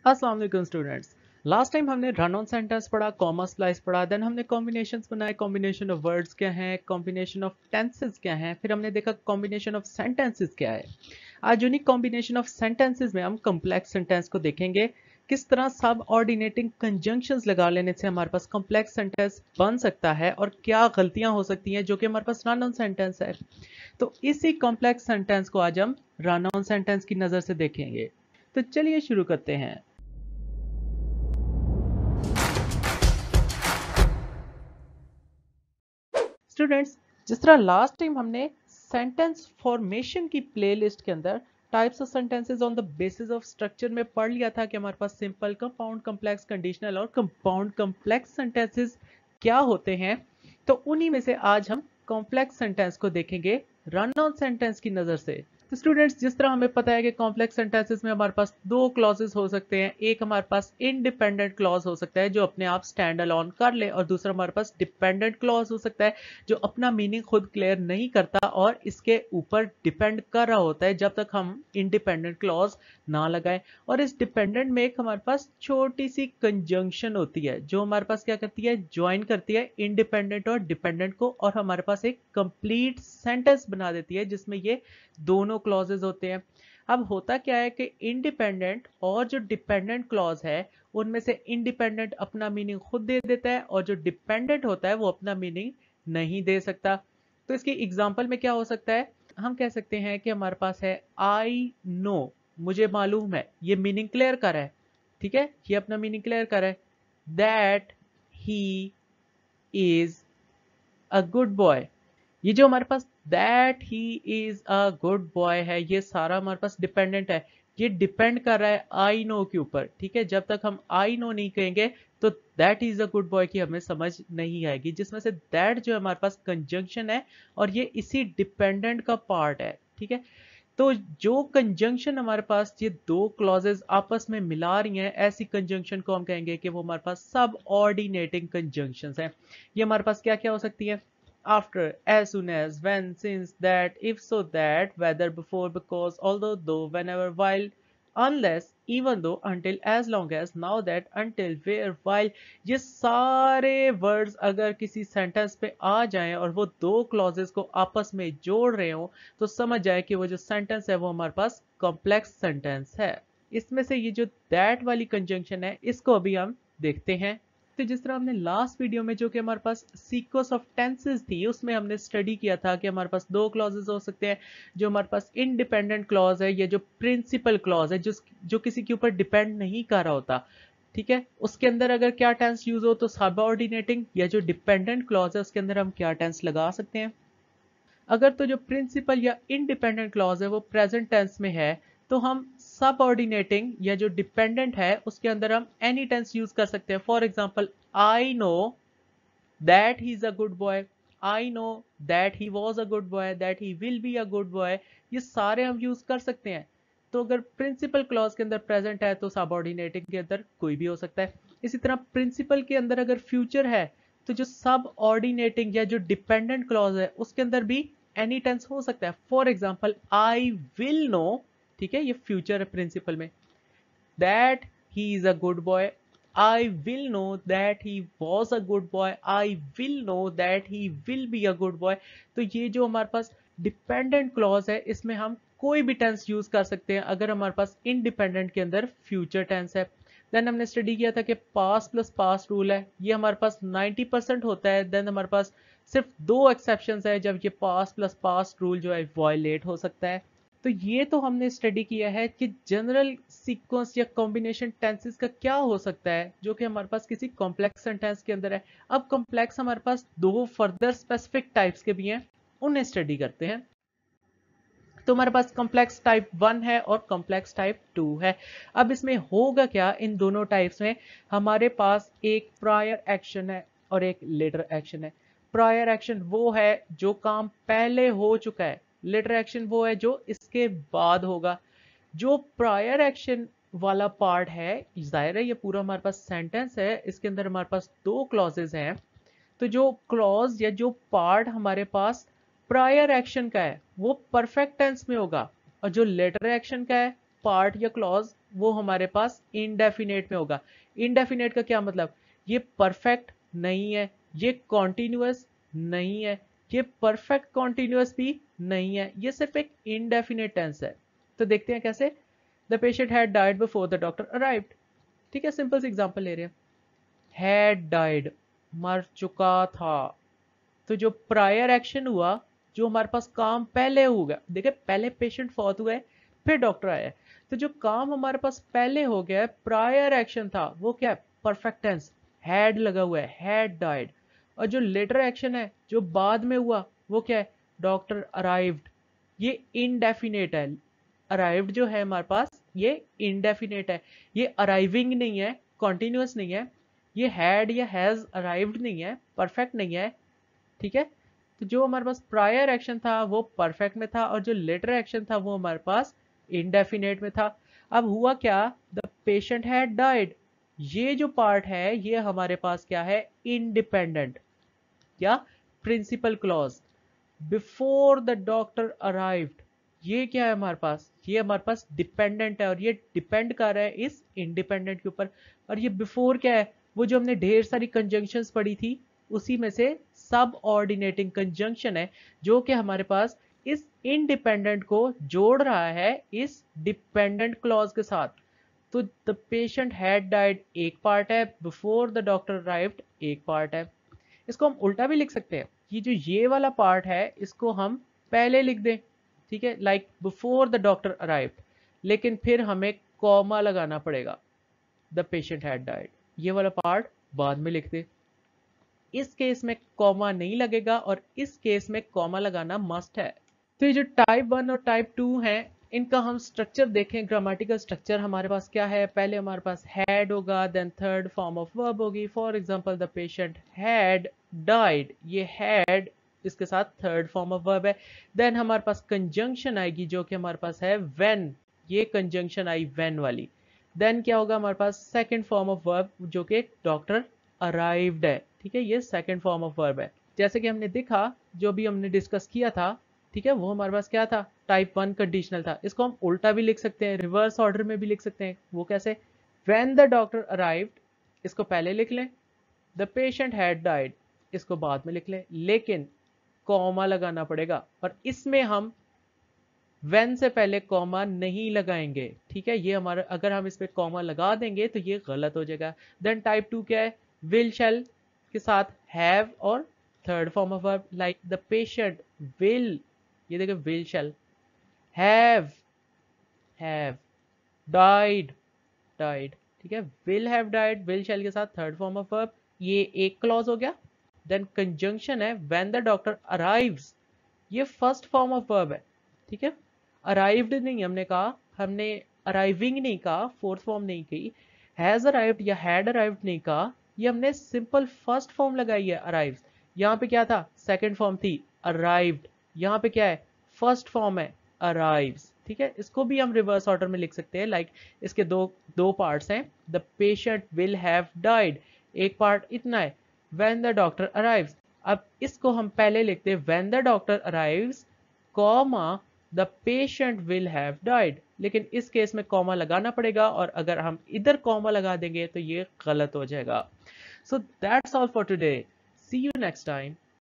अस्सलाम वालेकुम students. Last time हमने रन ऑन सेंटेंस पढ़ा, कॉमा स्प्लाइस पढ़ा, देन हमने कॉम्बिनेशंस बनाए, कॉम्बिनेशन ऑफ वर्ड्स क्या हैं, कॉम्बिनेशन ऑफ टेंसेस क्या हैं, फिर हमने देखा कॉम्बिनेशन ऑफ सेंटेंसेस क्या है। आज यूनिक कॉम्बिनेशन ऑफ सेंटेंसेस में हम कॉम्प्लेक्स सेंटेंस को देखेंगे, किस तरह सब ऑर्डिनेटिंग कंजंक्शंस लगा लेने से हमारे पास कॉम्प्लेक्स सेंटेंस बन सकता है और क्या गलतियां हो सकती हैं जो कि हमारे पास रन ऑन सेंटेंस है। तो इसी कॉम्प्लेक्स सेंटेंस को आज हम रन ऑन सेंटेंस की नजर से देखेंगे। तो चलिए शुरू करते हैं। स्टूडेंट्स, जिस तरह लास्ट टाइम हमने सेंटेंस फॉर्मेशन की प्लेलिस्ट के अंदर types of sentences on the basis of structure में पढ़ लिया था कि हमारे पास सिंपल, कंपाउंड, कॉम्प्लेक्स, कंडीशनल और कंपाउंड कॉम्प्लेक्स सेंटेंसेस क्या होते हैं, तो उन्हीं में से आज हम कॉम्प्लेक्स सेंटेंस को देखेंगे रन ऑन सेंटेंस की नजर से। तो स्टूडेंट्स, जिस तरह हमें पता है कि कॉम्प्लेक्स सेंटेंसेस में हमारे पास दो क्लॉजेस हो सकते हैं, एक हमारे पास इंडिपेंडेंट क्लॉज हो सकता है जो अपने आप स्टैंड अलोन कर ले, और दूसरा हमारे पास डिपेंडेंट क्लॉज हो सकता है जो अपना मीनिंग खुद क्लियर नहीं करता और इसके ऊपर डिपेंड कर रहा होता है जब तक हम इंडिपेंडेंट क्लॉज ना लगाएं। और इस डिपेंडेंट में एक हमारे पास छोटी सी कंजंक्शन होती है जो हमारे पास क्या करती है, ज्वाइन करती है इंडिपेंडेंट और डिपेंडेंट को, और हमारे पास एक कंप्लीट सेंटेंस बना देती है जिसमें ये दोनों क्लॉजेज होते हैं। अब होता क्या है कि इंडिपेंडेंट और जो डिपेंडेंट क्लॉज है उनमें से इंडिपेंडेंट अपना मीनिंग खुद दे देता है और जो डिपेंडेंट होता है वो अपना मीनिंग नहीं दे सकता। तो इसकी एग्जांपल में क्या हो सकता है, हम कह सकते हैं कि हमारे पास है आई नो, मुझे मालूम है, ये मीनिंग क्लियर कर है, ठीक है, ये अपना मीनिंग क्लियर कर है। That he is a good boy, ये जो हमारे पास that he is a good boy है, ये सारा हमारे पास डिपेंडेंट है, ये डिपेंड कर रहा है आई नो के ऊपर, ठीक है। जब तक हम आई नो नहीं कहेंगे तो that is a good boy की हमें समझ नहीं आएगी, जिसमें से दैट जो हमारे पास कंजंक्शन है और ये इसी डिपेंडेंट का पार्ट है, ठीक है। तो जो कंजंक्शन हमारे पास ये दो क्लॉजेस आपस में मिला रही हैं, ऐसी कंजंक्शन को हम कहेंगे कि वो हमारे पास सब ऑर्डिनेटिंग कंजंक्शंस हैं। ये हमारे पास क्या क्या हो सकती है, after, as soon as, when, since, that, if, so, that, whether, before, because, although, though, whenever, while, unless, even though, until, as long as, now that, until, where, while, ये सारे वर्ड्स अगर किसी सेंटेंस पे आ जाएं और वो दो clauses को आपस में जोड़ रहे हो तो समझ जाए कि वो जो सेंटेंस है वो हमारे पास कॉम्प्लेक्स सेंटेंस है। इसमें से ये जो दैट वाली कंजंक्शन है इसको अभी हम देखते हैं। तो जिस तरह हमने लास्ट वीडियो में जो कि हमारे पास सीक्वेंस ऑफ टेंसेस थी उसमें हमने स्टडी किया था कि हमारे पास दो क्लॉजेस हो सकते हैं, जो हमारे पास इंडिपेंडेंट क्लॉज है या जो प्रिंसिपल क्लॉज है जो किसी के ऊपर डिपेंड नहीं कर रहा होता, ठीक है। उसके अंदर अगर क्या टेंस यूज हो तो सबऑर्डिनेटिंग, या जो डिपेंडेंट क्लॉज है उसके अंदर हम क्या टेंस लगा सकते हैं। अगर तो जो प्रिंसिपल या इंडिपेंडेंट क्लॉज है वो प्रेजेंट टेंस में है तो हम सब ऑर्डिनेटिंग या जो डिपेंडेंट है उसके अंदर हम एनी टेंस यूज कर सकते हैं। For example, I know that he is a good boy, I know that he was a good boy, that he will be a good boy, ये सारे हम यूज कर सकते हैं। तो अगर प्रिंसिपल क्लॉज के अंदर प्रेजेंट है तो सब ऑर्डिनेटिंग के अंदर कोई भी हो सकता है। इसी तरह प्रिंसिपल के अंदर अगर फ्यूचर है तो जो सब ऑर्डिनेटिंग या जो डिपेंडेंट क्लॉज है उसके अंदर भी एनी टेंस हो सकता है। For example, I will know, ठीक है, ये फ्यूचर है प्रिंसिपल में, that he is a good boy, I will know that he was a good boy, I will know that he will be a good boy. तो ये जो हमारे पास dependent clause है इसमें हम कोई भी टेंस यूज कर सकते हैं अगर हमारे पास इंडिपेंडेंट के अंदर फ्यूचर टेंस है। देन हमने स्टडी किया था कि पास्ट प्लस पास्ट रूल है, ये हमारे पास 90% होता है। देन हमारे पास सिर्फ दो एक्सेप्शंस है जब ये पास्ट प्लस पास्ट रूल जो है वायलेट हो सकता है। तो ये तो हमने स्टडी किया है कि जनरल सीक्वेंस या कॉम्बिनेशन टेंसेस का क्या हो सकता है जो कि हमारे पास किसी कॉम्प्लेक्स सेंटेंस के अंदर है। अब कॉम्प्लेक्स हमारे पास दो फर्दर स्पेसिफिक टाइप्स के भी हैं, उन्हें स्टडी करते हैं। तो हमारे पास कॉम्प्लेक्स टाइप 1 है और कॉम्प्लेक्स टाइप 2 है। अब इसमें होगा क्या, इन दोनों टाइप्स में हमारे पास एक प्रायर एक्शन है और एक लेटर एक्शन है। प्रायर एक्शन वो है जो काम पहले हो चुका है, लेटर एक्शन वो है जो इसके बाद होगा। जो प्रायर एक्शन वाला पार्ट है, जाहिर है ये पूरा हमारे पास सेंटेंस है, इसके अंदर हमारे पास दो क्लॉजेज हैं। तो जो क्लॉज या जो पार्ट हमारे पास प्रायर एक्शन का है वो परफेक्ट टेंस में होगा, और जो लेटर एक्शन का है पार्ट या क्लॉज वो हमारे पास इंडेफिनेट में होगा। इंडेफिनेट का क्या मतलब, ये परफेक्ट नहीं है, ये कॉन्टिन्यूअस नहीं है, ये परफेक्ट कॉन्टिन्यूअस भी नहीं है, ये सिर्फ एक इंडेफिनेट टेंस है। तो देखते हैं कैसे। The patient had died before the doctor arrived. ठीक है, सिंपल सी एग्जांपल ले रहे हैं। हैड डाइड, मर चुका था। तो जो प्रायर एक्शन हुआ, जो हमारे पास काम पहले होगा, देखिए पहले पेशेंट फौत हुआ है फिर डॉक्टर आया है, तो जो काम हमारे पास पहले हो गया है, प्रायर एक्शन था, वो क्या है, परफेक्ट टेंस, हैड लगा हुआ है, हैड डाइड। और जो लेटर एक्शन है जो बाद में हुआ, वो क्या है, डॉक्टर अराइव्ड। ये इनडेफिनेट है। अराइव्ड जो है हमारे पास ये इनडेफिनेट है, ये अराइविंग नहीं है, कॉन्टिन्यूस नहीं है, ये हैड या हैज अराइव्ड नहीं है, परफेक्ट नहीं है। ठीक है, तो जो हमारे पास प्रायर एक्शन था वो परफेक्ट में था, और जो लेटर एक्शन था वो हमारे पास इंडेफिनेट में था। अब हुआ क्या, द पेशेंट हैड डाइड, ये जो पार्ट है ये हमारे पास क्या है, इंडिपेंडेंट या principle clause. Before the doctor arrived, ये क्या है हमारे पास, ये हमारे पास डिपेंडेंट है, और ये डिपेंड कर रहा है इस इंडिपेंडेंट के ऊपर। और ये बिफोर क्या है, वो जो हमने ढेर सारी कंजंक्शंस पढ़ी थी उसी में से सब ऑर्डिनेटिंग कंजंक्शन है, जो कि हमारे पास इस इंडिपेंडेंट को जोड़ रहा है इस डिपेंडेंट क्लॉज के साथ। तो द पेशेंट हैड डाइड एक पार्ट है, बिफोर द डॉक्टर अराइव्ड एक पार्ट है। इसको हम उल्टा भी लिख सकते हैं, कि जो ये वाला पार्ट है इसको हम पहले लिख दें, ठीक है, like before the doctor arrived, लेकिन फिर हमें कॉमा लगाना पड़ेगा, द पेशेंट हैड डाइड, ये वाला पार्ट बाद में लिख दे। इस केस में कॉमा नहीं लगेगा, और इस केस में कॉमा लगाना मस्ट है। तो ये जो टाइप 1 और टाइप 2 है, इनका हम स्ट्रक्चर देखें, ग्रामेटिकल स्ट्रक्चर हमारे पास क्या है, पहले हमारे पास हैड होगा, then third form of verb होगी, for example the patient had died, ये हैड इसके साथ थर्ड फॉर्म ऑफ वर्ब है। देन हमारे पास कंजंक्शन आएगी जो कि हमारे पास है व्हेन, ये कंजंक्शन आई व्हेन वाली। देन क्या होगा हमारे पास, सेकंड फॉर्म ऑफ वर्ब जो कि डॉक्टर अराइव्ड है। ठीक है, ये सेकंड फॉर्म ऑफ वर्ब है। जैसे कि हमने देखा, जो भी हमने डिस्कस किया था, ठीक है, वो हमारे पास क्या था, टाइप 1 कंडीशनल था। इसको हम उल्टा भी लिख सकते हैं, रिवर्स ऑर्डर में भी लिख सकते हैं। वो कैसे, व्हेन द डॉक्टर अराइव्ड इसको पहले लिख लें, द पेशेंट हैड डाइड इसको बाद में लिख लें, लेकिन कॉमा लगाना पड़ेगा, और इसमें हम व्हेन से पहले कॉमा नहीं लगाएंगे। ठीक है, ये हमारा, अगर हम इस पे कॉमा लगा देंगे तो ये गलत हो जाएगा। देन टाइप 2 क्या है, विल शैल के साथ हैव और third form of verb, like the patient will, ये देखिए will shell, have have, died died. ठीक है, विल हैव डाइड, विल शैल के साथ थर्ड फॉर्म ऑफ वर्ब, ये एक क्लॉज हो गया। देन कंजंक्शन है व्हेन द डॉक्टर अराइव्स, ये फर्स्ट फॉर्म ऑफ वर्ब है। ठीक है, अराइव्ड नहीं हमने कहा, हमने अराइविंग नहीं कहा, फोर्थ फॉर्म नहीं कही, हैज अराइव्ड या हैड अराइव्ड नहीं कहा, ये हमने सिंपल फर्स्ट फॉर्म लगाई है, अराइव्स। यहाँ पे क्या था, सेकंड फॉर्म थी अराइव्ड, यहाँ पे क्या है, फर्स्ट फॉर्म है अराइव्स। ठीक है, इसको भी हम रिवर्स ऑर्डर में लिख सकते हैं, लाइक इसके दो दो पार्ट्स हैं, the patient will have died, एक पार्ट इतना है, व्हेन द डॉक्टर अराइव्स। अब इसको हम पहले लिखते हैं when the doctor arrives, comma the patient will have died, लेकिन इस केस में कॉमा लगाना पड़ेगा, और अगर हम इधर कॉमा लगा देंगे तो ये गलत हो जाएगा। So that's all for today, see you next time.